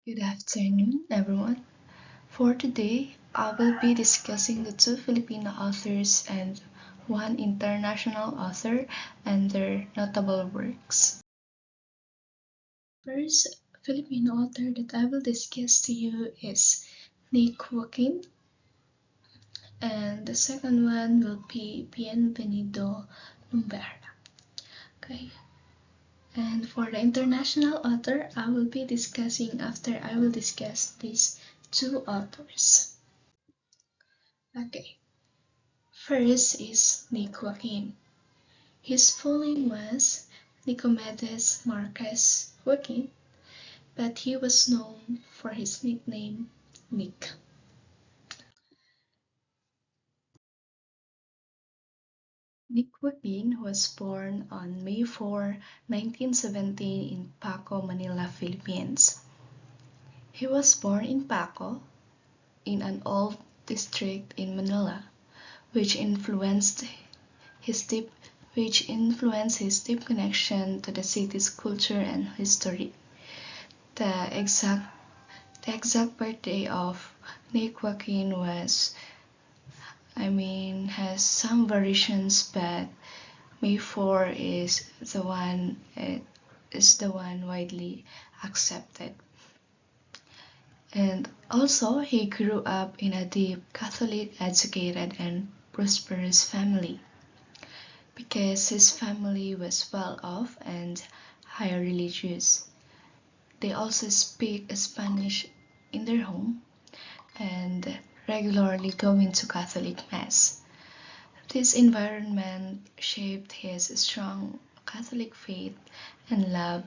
Good afternoon, everyone. For today, I will be discussing the two Filipino authors and one international author and their notable works. First Filipino author that I will discuss to you is Joaquin, and the second one will be Bienvenido, Lumbera. Okay. And for the international author, I will be discussing after I will discuss these two authors. Okay. First is Joaquin. His full name was Nicomedes Marquez Joaquin, but he was known for his nickname Nick. Joaquin was born on May 4, 1917 in Paco, Manila, Philippines. He was born in Paco, in an old district in Manila, which influenced his deep connection to the city's culture and history. The exact birthday of Joaquin has some variations, but May 4 is the one widely accepted. And also, he grew up in a deep Catholic, educated, and prosperous family. Because his family was well off and high religious. They also speak Spanish in their home and regularly going to Catholic Mass. This environment shaped his strong Catholic faith and love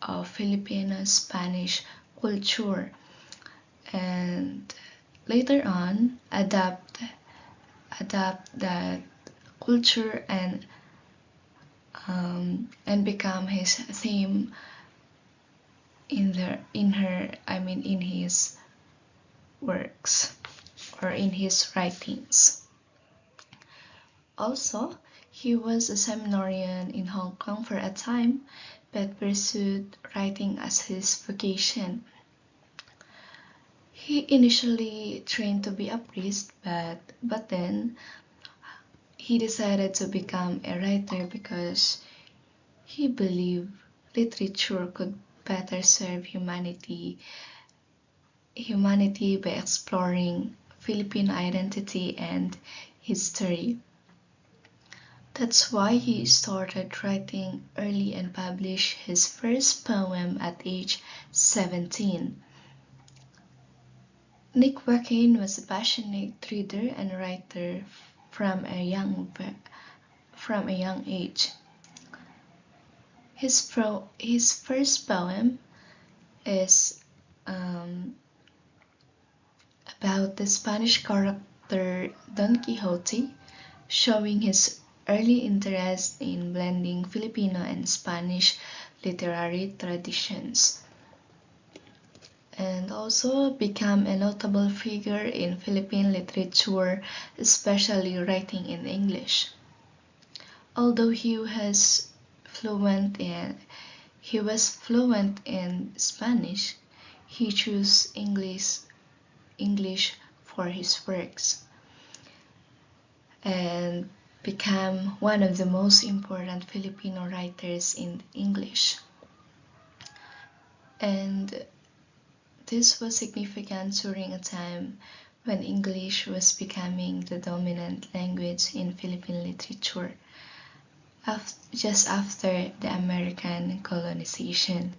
of Filipino Spanish culture, and later on adapt that culture and become his theme in his works or in his writings. Also, he was a seminarian in Hong Kong for a time, but pursued writing as his vocation. He initially trained to be a priest, but then he decided to become a writer because he believed literature could better serve humanity by exploring Filipino identity and history. That's why he started writing early and published his first poem at age 17. Joaquin was a passionate reader and writer from a young age. His first poem is about the Spanish character Don Quixote, showing his early interest in blending Filipino and Spanish literary traditions, and also became a notable figure in Philippine literature, especially writing in English. Although he was fluent in Spanish, he chose English for his works and became one of the most important Filipino writers in English. And this was significant during a time when English was becoming the dominant language in Philippine literature, just after the American colonization.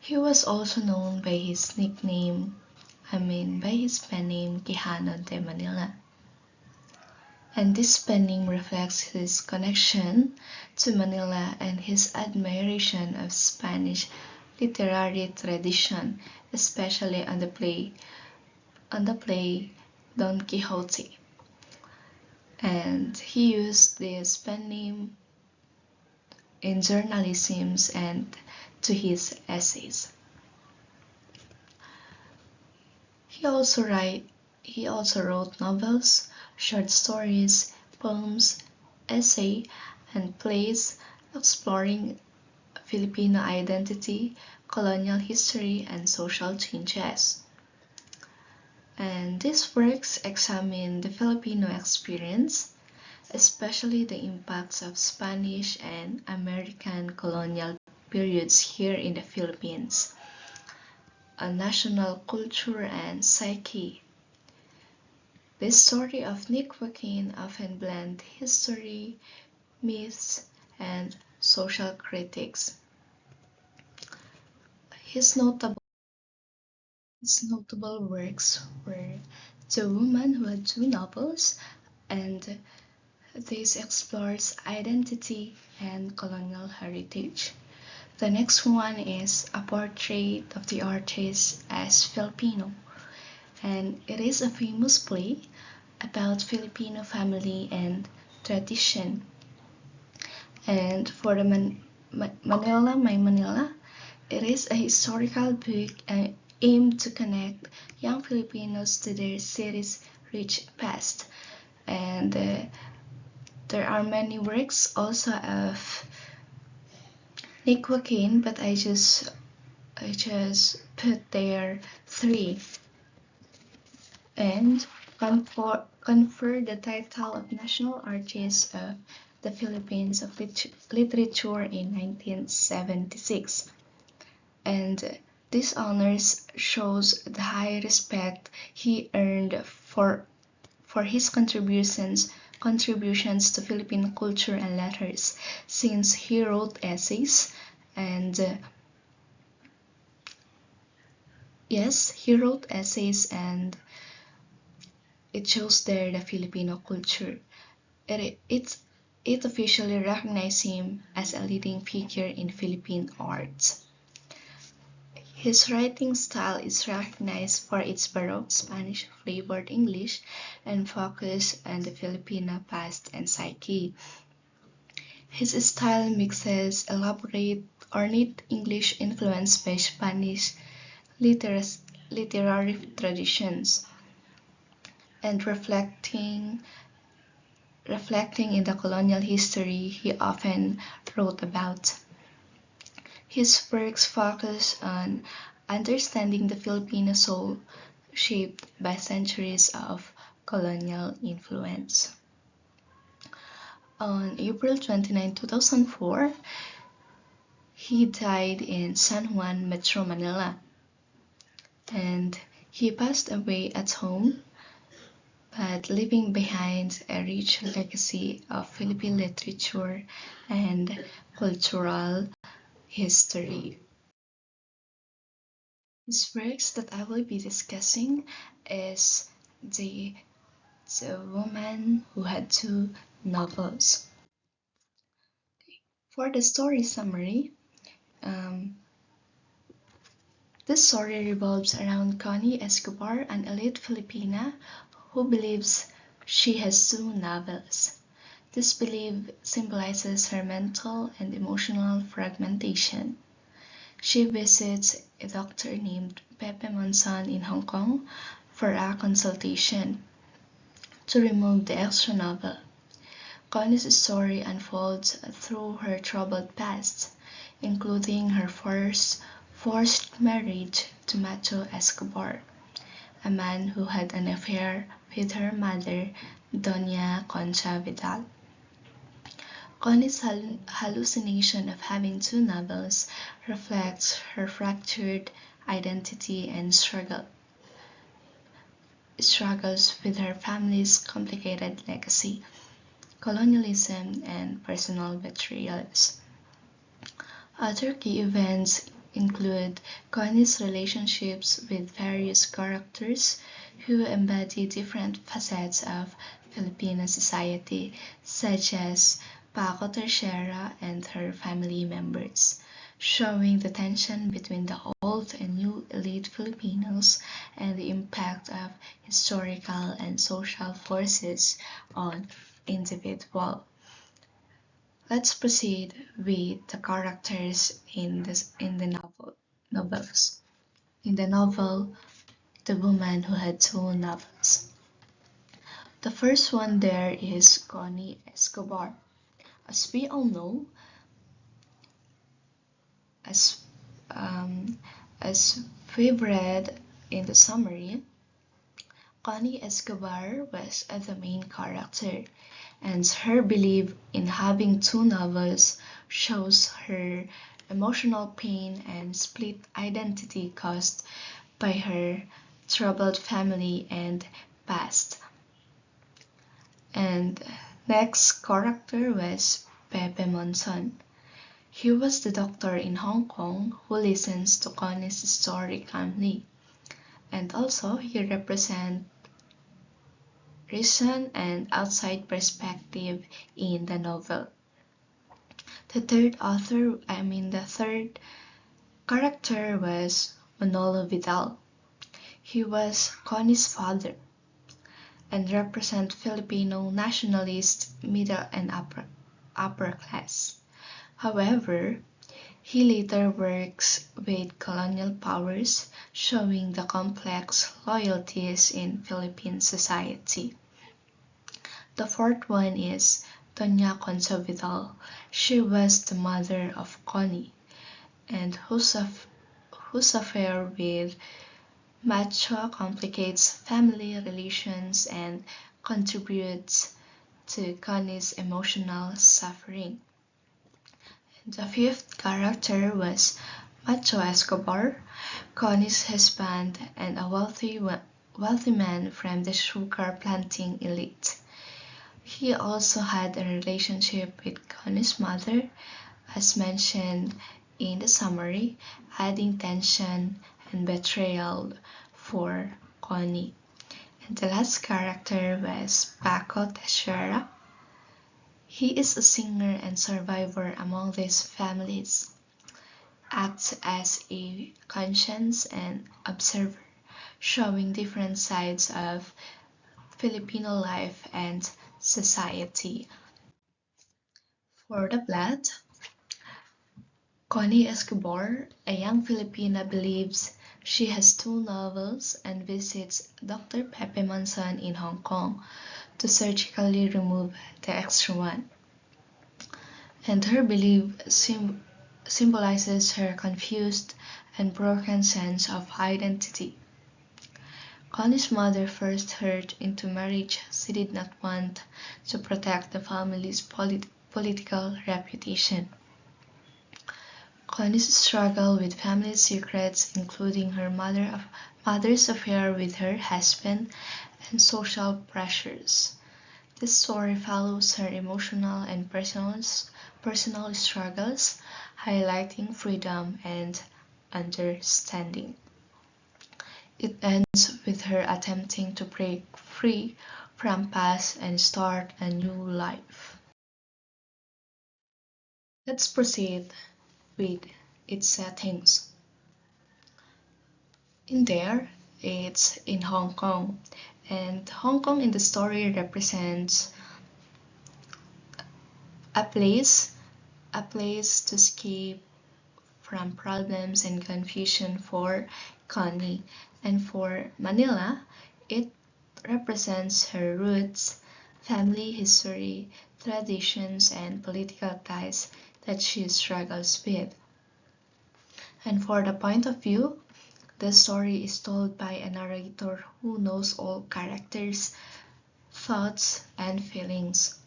He was also known by his pen name Quijano de Manila. And this pen name reflects his connection to Manila and his admiration of Spanish literary tradition, especially on the play Don Quixote. And he used this pen name in journalism and to his essays. He also wrote novels, short stories, poems, essays, and plays exploring Filipino identity, colonial history, and social changes. And these works examine the Filipino experience, especially the impacts of Spanish and American colonial periods here in the Philippines, a national culture and psyche. The story of Joaquin often blend history, myths, and social critics. His notable works were The Woman Who Had Two Novels, and this explores identity and colonial heritage. The next one is A Portrait of the Artist as Filipino, and it is a famous play about Filipino family and tradition. And for the Manila, My Manila, it is a historical book aimed to connect young Filipinos to their city's rich past. And there are many works also of Joaquin, but I just put there 3 and confer the title of National Artist of the Philippines of Literature in 1976. And this honors shows the high respect he earned for his contributions to Philippine culture and letters, since he wrote essays and it shows there the Filipino culture. It officially recognized him as a leading figure in Philippine arts. His writing style is recognized for its Baroque Spanish-flavored English and focus on the Filipino past and psyche. His style mixes elaborate, ornate English influenced by Spanish literary traditions, and reflecting in the colonial history he often wrote about. His works focus on understanding the Filipino soul shaped by centuries of colonial influence. On April 29, 2004, he died in San Juan, Metro Manila, and he passed away at home, but leaving behind a rich legacy of Philippine literature and cultural history. His works that I will be discussing is The Woman Who Had Two Novels. For the story summary, this story revolves around Connie Escobar, an elite Filipina who believes she has two novels. This belief symbolizes her mental and emotional fragmentation. She visits a doctor named Pepe Monson in Hong Kong for a consultation to remove the extra novel. Connie's story unfolds through her troubled past, including her forced marriage to Macho Escobar, a man who had an affair with her mother, Doña Concha Vidal. Connie's hallucination of having two novels reflects her fractured identity and struggles with her family's complicated legacy, colonialism, and personal betrayals. Other key events include Connie's relationships with various characters who embody different facets of Filipino society, such as Paco Tercera and her family members, showing the tension between the old and new elite Filipinos and the impact of historical and social forces on individuals. Let's proceed with the characters in the novels. In the novel, The Woman Who Had Two Novels. The first one there is Connie Escobar. As we all know, As, as we've read in the summary, Connie Escobar was the main character, and her belief in having two novels shows her emotional pain and split identity caused by her troubled family and past. And next character was Pepe Monson. He was the doctor in Hong Kong who listens to Connie's story calmly, and also he represents reason and outside perspective in the novel. The third character was Manolo Vidal. He was Connie's father and represent Filipino nationalist middle and upper class. However, he later works with colonial powers, showing the complex loyalties in Philippine society. The fourth one is Doña Concha Vidal. She was the mother of Connie, and whose affair with Macho complicates family relations and contributes to Connie's emotional suffering. The fifth character was Macho Escobar, Connie's husband and a wealthy man from the sugar planting elite. He also had a relationship with Connie's mother, as mentioned in the summary, adding tension and betrayal for Connie. And the last character was Paco Teixeira. He is a singer and survivor among these families, acts as a conscience and observer, showing different sides of Filipino life and society. For the plot, Connie Escobar, a young Filipina, believes she has two novels and visits Dr. Pepe Monson in Hong Kong to surgically remove the extra one. And her belief symbolizes her confused and broken sense of identity. Connie's mother first heard into marriage she did not want to protect the family's political reputation. Connie's struggle with family secrets, including her mother's affair with her husband, and social pressures. This story follows her emotional and personal struggles, highlighting freedom and understanding. It ends with her attempting to break free from past and start a new life. Let's proceed with its settings. In there, it's in Hong Kong, and Hong Kong in the story represents a place to escape from problems and confusion for Connie, and for Manila, it represents her roots, family history, traditions, and political ties that she struggles with. And for the point of view, the story is told by a narrator who knows all characters, thoughts, and feelings,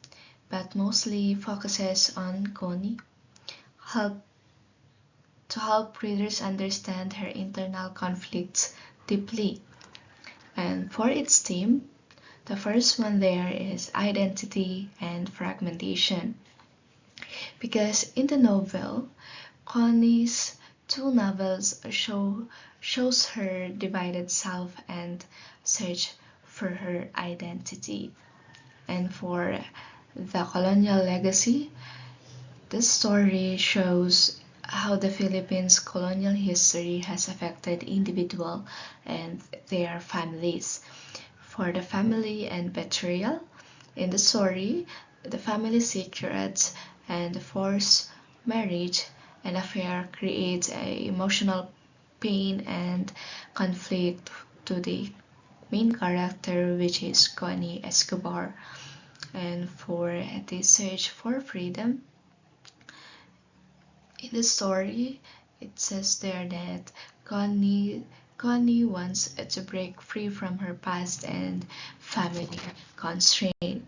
but mostly focuses on Connie, to help readers understand her internal conflicts deeply. And for its theme, the first one there is identity and fragmentation. Because in the novel, Connie's two novels shows her divided self and search for her identity. And for the colonial legacy, this story shows how the Philippines' colonial history has affected individuals and their families. For the family and betrayal, in the story, the family secrets and forced marriage and affair creates a emotional pain and conflict to the main character, which is Connie Escobar. And for the search for freedom, in the story, it says there that Connie wants to break free from her past and family constraint.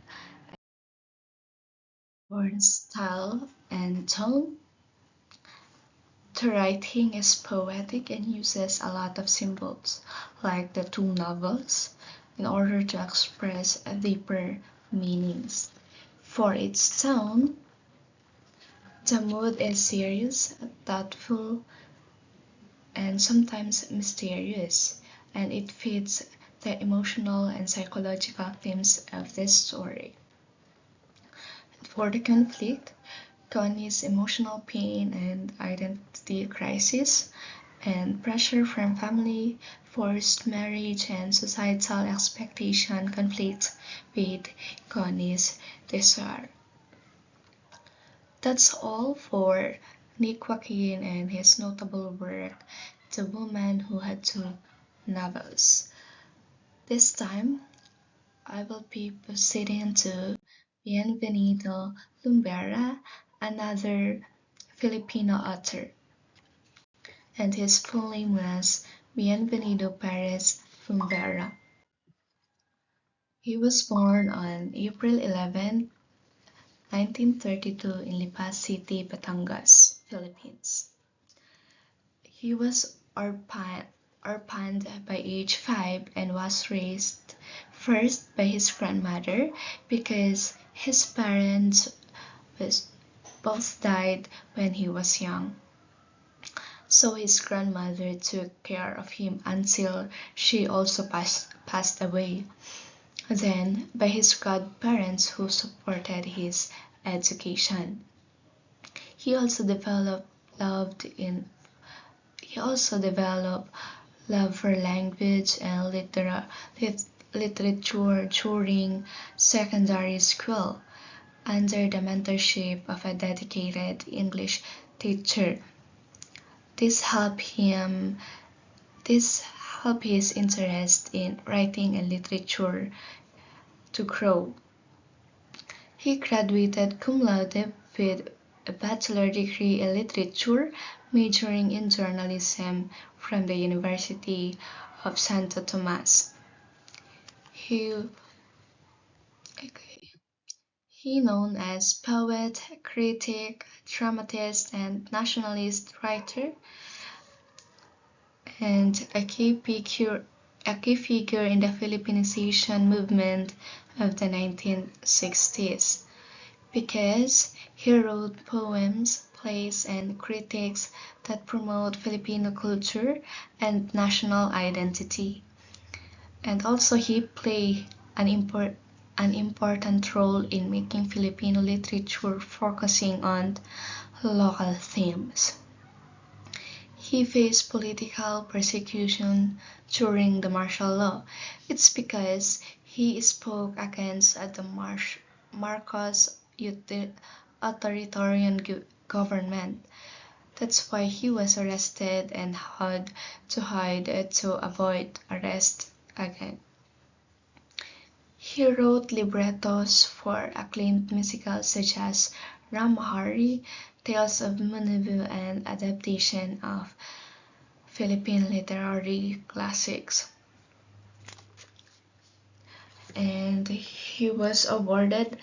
For style and tone, the writing is poetic and uses a lot of symbols, like the two novels, in order to express deeper meanings. For its tone, the mood is serious, thoughtful, and sometimes mysterious, and it fits the emotional and psychological themes of this story. For the conflict, Connie's emotional pain and identity crisis, and pressure from family, forced marriage, and societal expectation conflict with Connie's desire. That's all for Joaquin and his notable work, The Woman Who Had Two Novels. This time, I will be proceeding to Bienvenido, Lumbera, another Filipino author, and his full name was Bienvenido Perez Lumbera. He was born on April 11, 1932 in Lipas City, Batangas, Philippines. He was orphaned by age 5 and was raised first by his grandmother because his parents both died when he was young. So his grandmother took care of him until she also passed away. Then by his godparents who supported his education. He also developed love for language and literature during secondary school under the mentorship of a dedicated English teacher. This helped his interest in writing and literature to grow. He graduated cum laude with a bachelor degree in literature, majoring in journalism from the University of Santo Tomas. He known as poet, critic, dramatist, and nationalist writer, and a key figure in the Filipinization movement of the 1960s, because he wrote poems, plays, and critiques that promote Filipino culture and national identity. And also he played an important role in making Filipino literature focusing on local themes. He faced political persecution during the martial law. It's because he spoke against the Marcos authoritarian government. That's why he was arrested and had to hide to avoid arrest again. He wrote librettos for acclaimed musicals such as Ramahari, Tales of Munibu, and adaptation of Philippine literary classics. And he was awarded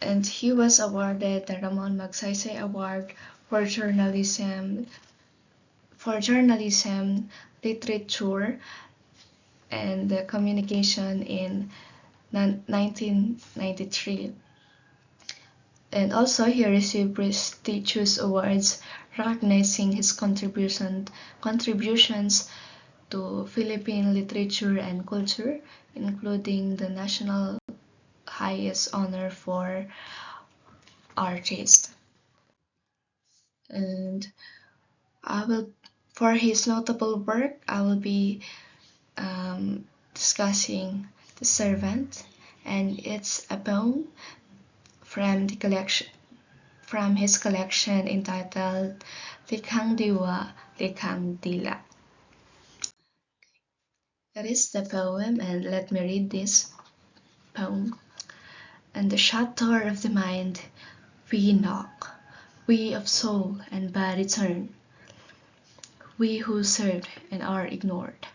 the Ramon Magsaysay Award for journalism, literature, and communication in 1993. And also he received prestigious awards recognizing his contributions to Philippine literature and culture, including the national highest honor for artist. And for his notable work, I will be discussing The Servant, and it's a poem from his collection entitled Likhang Diwa, Likhang Dila. That is the poem, and let me read this poem. And the shut door of the mind we knock, we of soul and body turn, we who served and are ignored,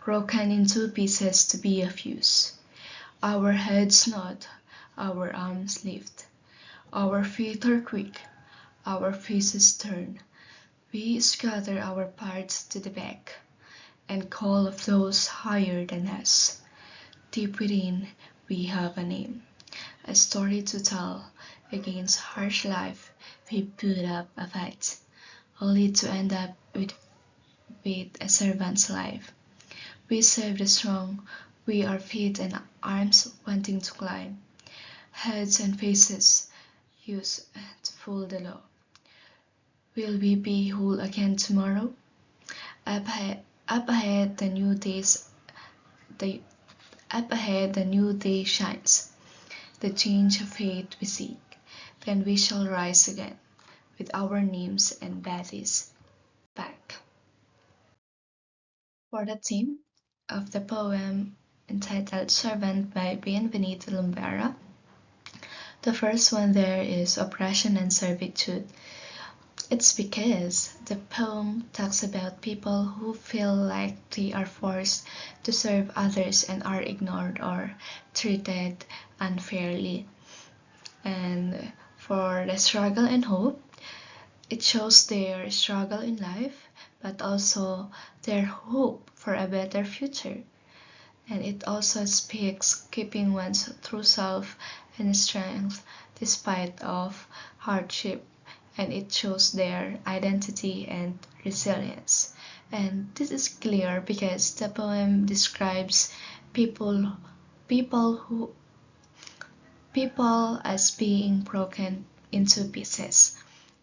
broken into pieces to be of use. Our heads nod, our arms lift, our feet are quick, our faces turn. We scatter our parts to the back, and call of those higher than us. Deep within, we have a name, a story to tell. Against harsh life, we put up a fight, only to end up with a servant's life. We serve the strong, we are feet and arms wanting to climb, heads and faces used to fool the law. Will we be whole again tomorrow? Up ahead, the new day shines. The change of fate we seek. Then we shall rise again, with our names and bodies back. For the theme of the poem entitled Servant by Bienvenido Lumbera, the first one there is oppression and servitude. It's because the poem talks about people who feel like they are forced to serve others and are ignored or treated unfairly. And for the struggle and hope, it shows their struggle in life, but also their hope for a better future. And it also speaks keeping one's true self and strength despite of hardship, and it shows their identity and resilience. And this is clear because the poem describes people people as being broken into pieces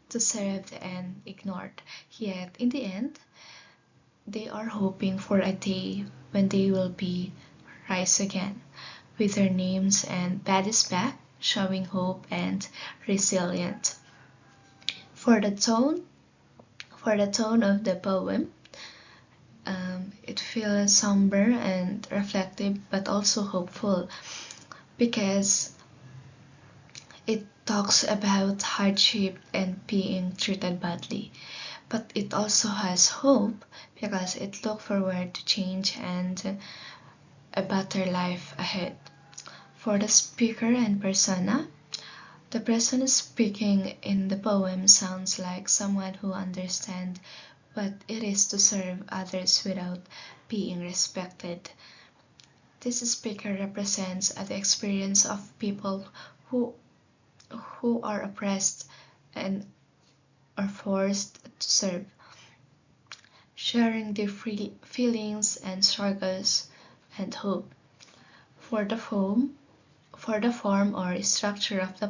to served and ignored. Yet in the end, they are hoping for a day when they will be rise again with their names and bodies back, showing hope and resilient. For the tone of the poem, it feels somber and reflective, but also hopeful because it talks about hardship and being treated badly. But it also has hope because it looks forward to change and a better life ahead. For the speaker and persona, the person speaking in the poem sounds like someone who understands what it is to serve others without being respected. This speaker represents the experience of people who are oppressed and are forced to serve, sharing their feelings and struggles and hope. For the form or structure of the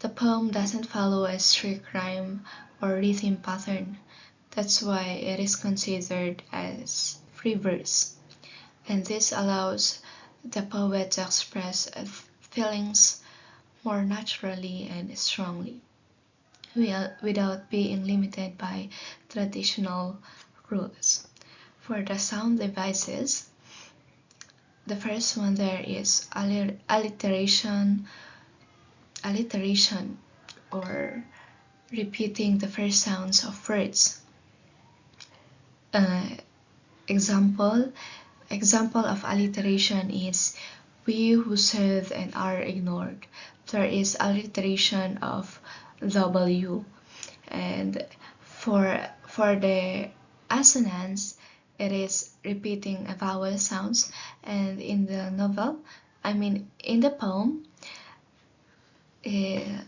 poem doesn't follow a strict rhyme or rhythm pattern. That's why it is considered as free verse. And this allows the poet to express feelings more naturally and strongly, without being limited by traditional rules. For the sound devices, the first one there is alliteration or repeating the first sounds of words. Example of alliteration is we who serve and are ignored. There is alliteration of W, and for the assonance, it is repeating a vowel sounds, and in the in the poem, it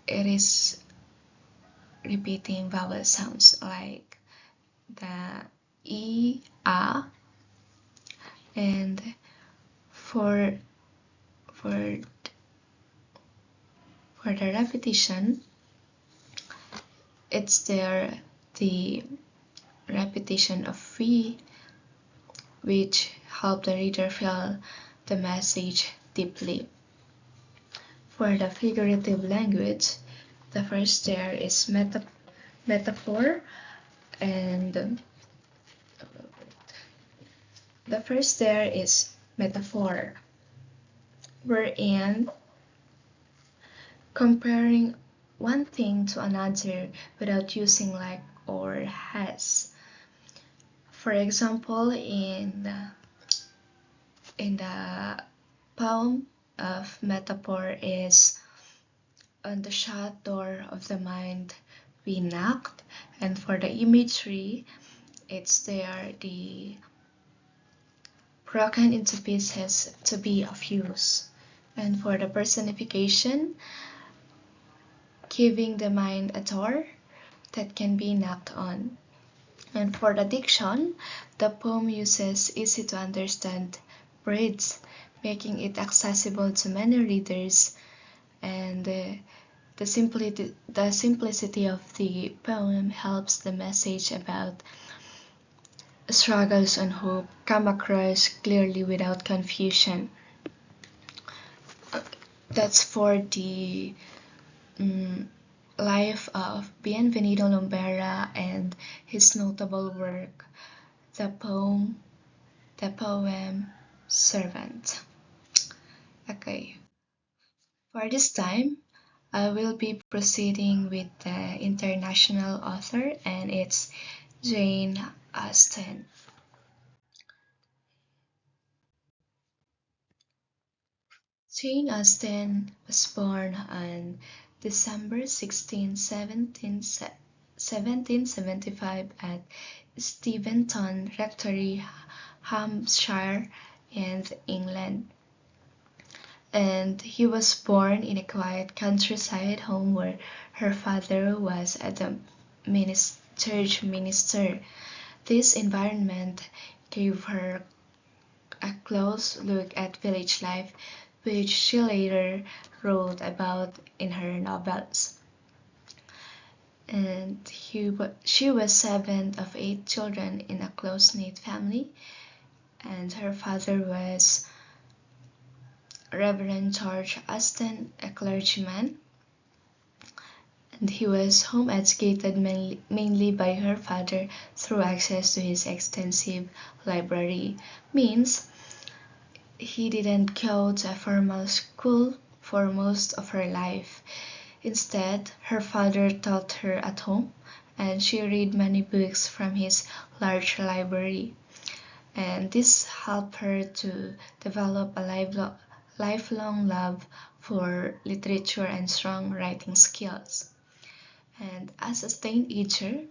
is repeating vowel sounds like the E, A, and for the repetition, it's there the repetition of we, which help the reader feel the message deeply. For the figurative language, the first there is metaphor, and the first there is metaphor, wherein comparing one thing to another without using like or has. For example, in the poem of metaphor is on the shut door of the mind we knocked, and for the imagery it's there the broken into pieces to be of use, and for the personification giving the mind a door that can be knocked on. And for the diction, the poem uses easy to understand words, making it accessible to many readers, and the simplicity of the poem helps the message about struggles and hope come across clearly without confusion. That's for the life of Bienvenido Lumbera and his notable work, the poem Servant. Okay, for this time, I will be proceeding with the international author, and it's Jane Austen. Jane Austen was born on December 16, 1775 at Steventon Rectory, Hampshire, in England. And he was born in a quiet countryside home where her father was a church minister. This environment gave her a close look at village life, which she later wrote about in her novels. And she was seventh of 8 children in a close-knit family, and her father was Reverend George Austen, a clergyman, and he was home educated mainly by her father through access to his extensive library. Means he didn't go to a formal school for most of her life. Instead, her father taught her at home, and she read many books from his large library. And this helped her to develop a lifelong love for literature and strong writing skills. And as a teenager,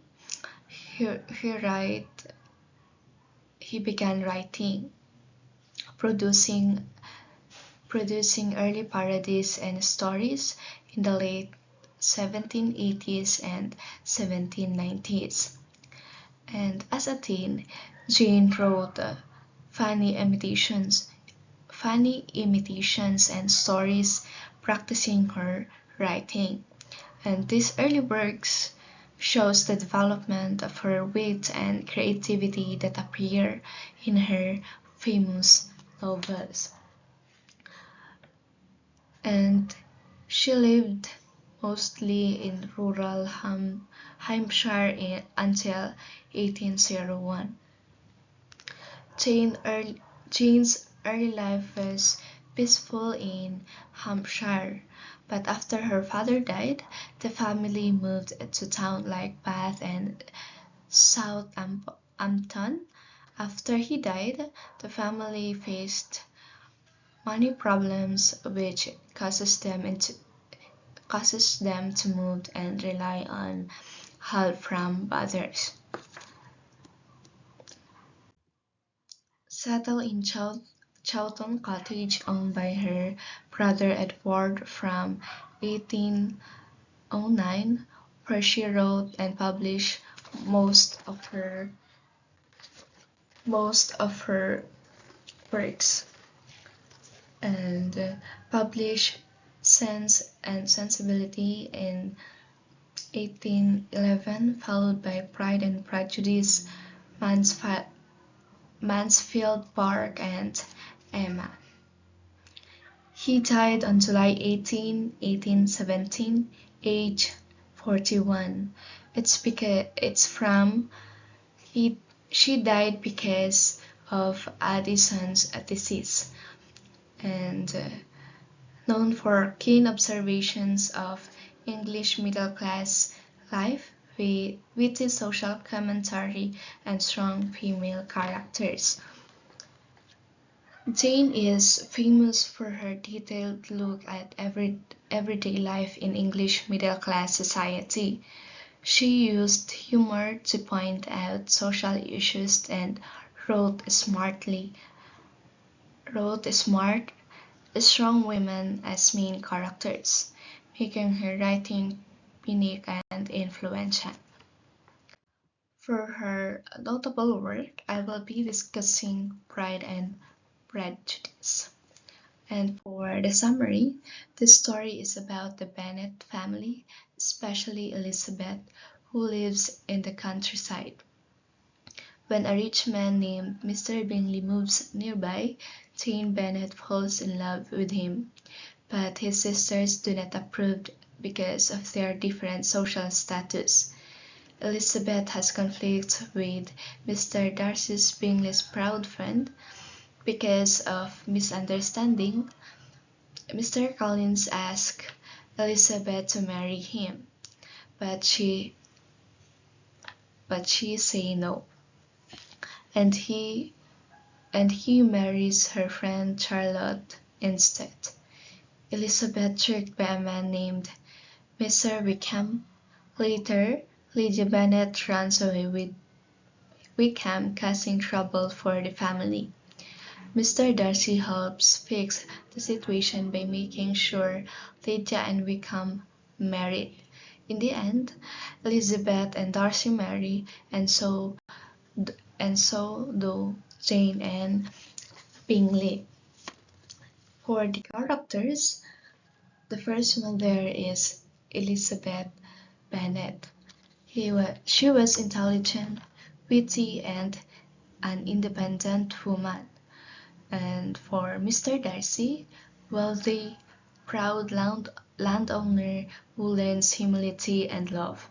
he began writing, producing early parodies and stories in the late 1780s and 1790s. And as a teen, Jane wrote funny imitations and stories, practicing her writing. And these early works shows the development of her wit and creativity that appear in her famous novels. And she lived mostly in rural Hampshire until 1801. Jane's early life was peaceful in Hampshire, but after her father died, the family moved to towns like Bath and Southampton. After he died, the family faced money problems, which causes them to move and rely on help from others. Settled in Chawton Cottage, owned by her brother Edward from 1809, where she wrote and published most of her works, and published Sense and Sensibility in 1811, followed by Pride and Prejudice, Mansfield Park, and Emma. He died on July 18, 1817, age 41. She died because of Addison's disease, and Known for keen observations of English middle-class life, with witty social commentary and strong female characters. Jane is famous for her detailed look at everyday life in English middle-class society. She used humor to point out social issues and wrote smart, strong women as main characters, making her writing unique and influential. For her notable work, I will be discussing Pride and Prejudice. And for the summary, this story is about the Bennet family, especially Elizabeth, who lives in the countryside. When a rich man named Mr. Bingley moves nearby, Jane Bennet falls in love with him, but his sisters do not approve because of their different social status. Elizabeth has conflicts with Mr. Darcy Bingley's proud friend. Because of misunderstanding, Mr. Collins asks Elizabeth to marry him, but she say no, and he marries her friend Charlotte instead. Elizabeth tricked by a man named Mr. Wickham. Later, Lydia Bennet runs away with Wickham, causing trouble for the family. Mr. Darcy helps fix the situation by making sure Lydia and Wickham married. In the end, Elizabeth and Darcy marry, and so do Jane and Bingley. For the characters, the first one there is Elizabeth Bennet. She was intelligent, witty, and an independent woman. And for Mr. Darcy, wealthy, proud landowner who learns humility and love.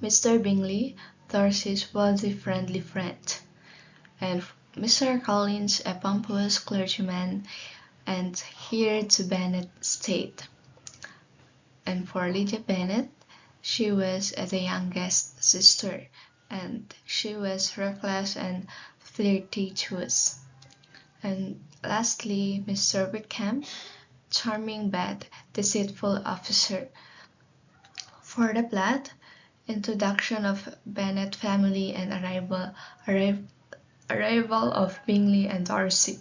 Mr. Bingley, Darcy's wealthy, friendly friend. And Mr. Collins, a pompous clergyman and heir to Bennet estate. And for Lydia Bennet, she was the youngest sister, and she was reckless and flirtatious. And lastly, Mr. Wickham, charming but deceitful officer. For the plot, introduction of Bennet family and arrival of Bingley and Darcy.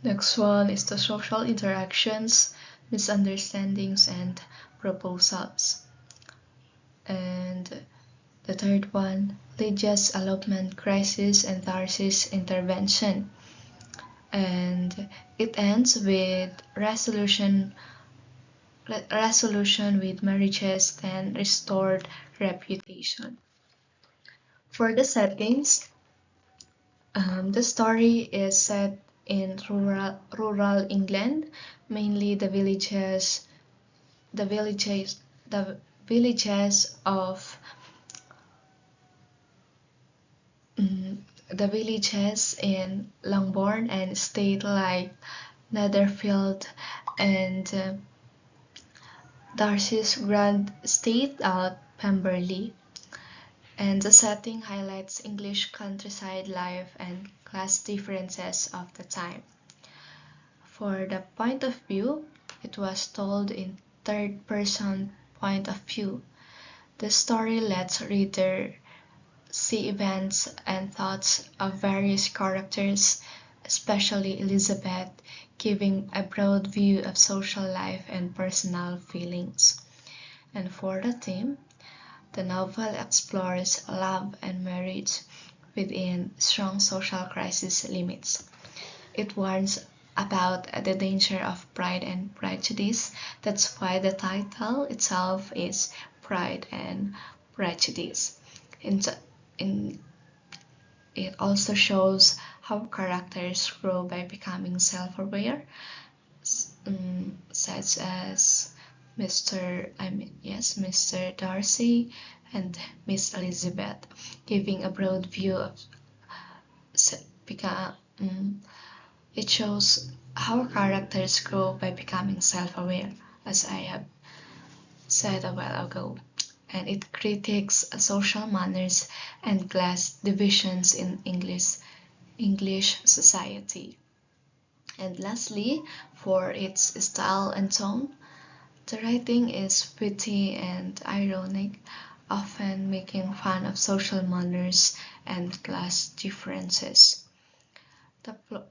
Next one is the social interactions, misunderstandings, and proposals. And the third one, Lydia's elopement crisis and Darcy's intervention. And it ends with resolution with marriages and restored reputation. For the settings, the story is set in rural England, mainly the villages of the villages in Longbourn and estates like Netherfield and Darcy's grand estate at Pemberley. And the setting highlights English countryside life and class differences of the time. For the point of view, it was told in third-person point of view. The story lets reader see events and thoughts of various characters, especially Elizabeth, giving a broad view of social life and personal feelings. And for the theme, the novel explores love and marriage within strong social crisis limits. It warns about the danger of Pride and Prejudice. That's why the title itself is Pride and Prejudice. It also shows how characters grow by becoming self-aware, such as Mr. Darcy and Miss Elizabeth, giving a broad view of it shows our characters grow by becoming self-aware, as I have said a while ago, and it critiques social manners and class divisions in English society. And lastly, for its style and tone, the writing is witty and ironic, often making fun of social manners and class differences.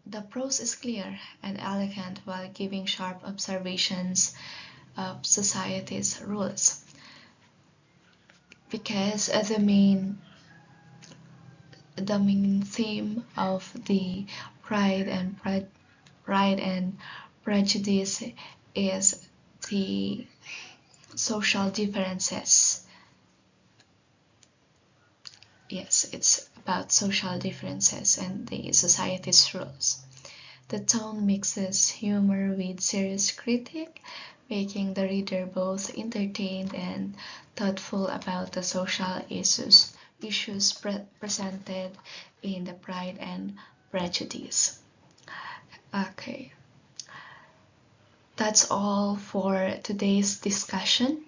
The prose is clear and elegant while giving sharp observations of society's rules. Because the main theme of the Pride and Prejudice is the social differences. Yes, it's about social differences and the society's rules. The tone mixes humor with serious critique, making the reader both entertained and thoughtful about the social issues presented in the Pride and Prejudice. Okay, that's all for today's discussion.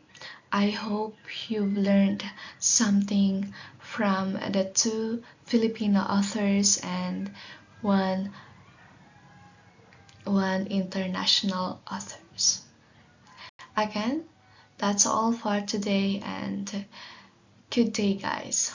I hope you've learned something from the two Filipino authors and one international authors. Again, that's all for today and good day, guys.